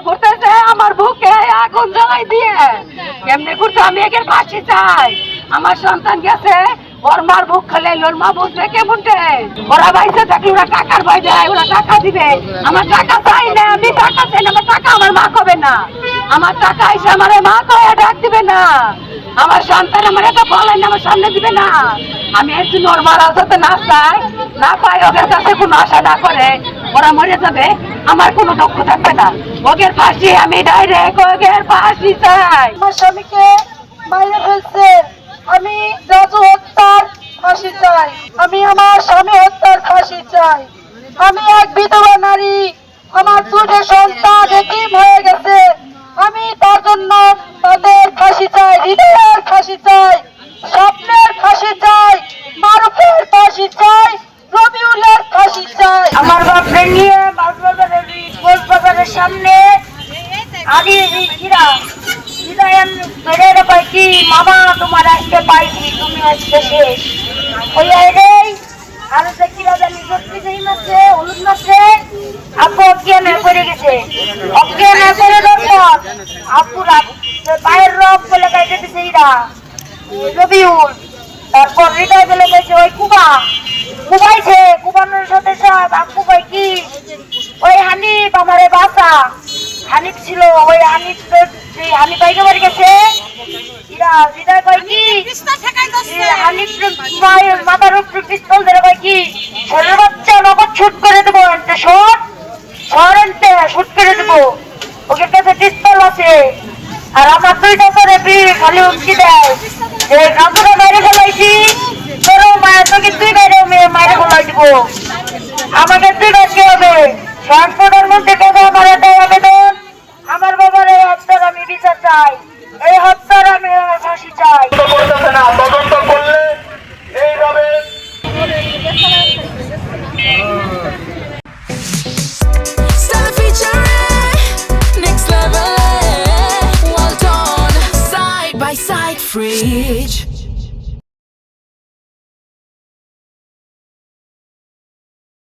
ঘুরতেছে আমার বুকে আগুন জ্বালাই দিয়ে কেমনে ঘুরতে আমি একে ফাঁসি চাই। আমার সন্তান গেছে ওর মার বুক খেলে ওর মা বুঝবে কেমনটে ওরা বাইসে থাকলে ওরা টাকার ভয় দেয় ওরা টাকা দিবে। আমার টাকা চাই না আমি টাকা চাই না আমার টাকা আমার মা কবে না আমার টাকা এসে আমার মা কয়ে ডাক দিবে না আমার সন্তান আমার এটা বলেন না আমার সামনে দিবে না। আমি একটু নর্মাল যাতে না চাই না পাই ওদের কাছে কোনো আশা না করে ওরা মরে যাবে আমার কোনো দুঃখ থাকবে না। ওদের ফাঁসি আমি ডাইরেক্ট ওদের ফাঁসি চাই। আমার স্বামীকে মাইরে ফেলছে আমি রাজু হত্যার ফাঁসি চাই। আমি আমার স্বামী হত্যার ফাঁসি চাই। আমি এক বিধবা নারী আমার দুটো সন্তান এতিম হয়ে গেছে আমি তার জন্য তাদের ফাঁসি চাই হৃদয়ের ফাঁসি চাই স্বপ্নের ফাঁসি চাই মারুফের ফাঁসি চাই রবিউলের ফাঁসি চাই। আমার বাপরে নিয়ে বাজারের সামনে আগে কি মামা তোমার আজকে পাইছি তুমি আজকে শেষ ওই আর কিরা জানি মাছে হলুদ মাছে আপু অজ্ঞান করে গেছে অজ্ঞান করে আপুরা পায়ের রব বলে গাইতে দিছে ইরা রবিউল তারপর হৃদয় বলে গেছে ওই কুবাইছে কুবানোর সাথে সাথে আপু ভাই কি ওই হানিফ আমারে বাসা হানিফ ছিল ওই হানিফ ভাইকে বাড়ি গেছে ইরা হৃদয় কয় কি হানিফ মাথার উপর পিস্তল ধরে কয় কি ছোটের বাচ্চা নগদ শুট করে দেবো শুট করে দেবো ওকে কাছে পিস্তল আছে আর আমার দুইটা করে খালি উঠকি দেয় যে কাকুরা বাইরে ফেলাইছি তোর মায়ের তোকে তুই বাইরে মায়ের ফেলাই দিব আমাকে তুই বাঁচতে হবে ট্রান্সপোর্টের মধ্যে কেন আমার এটাই আবেদন আমার বাবার এই হত্যার আমি বিচার চাই এই হত্যার আমি ফাঁসি চাই। না তদন্ত করলে এইভাবে free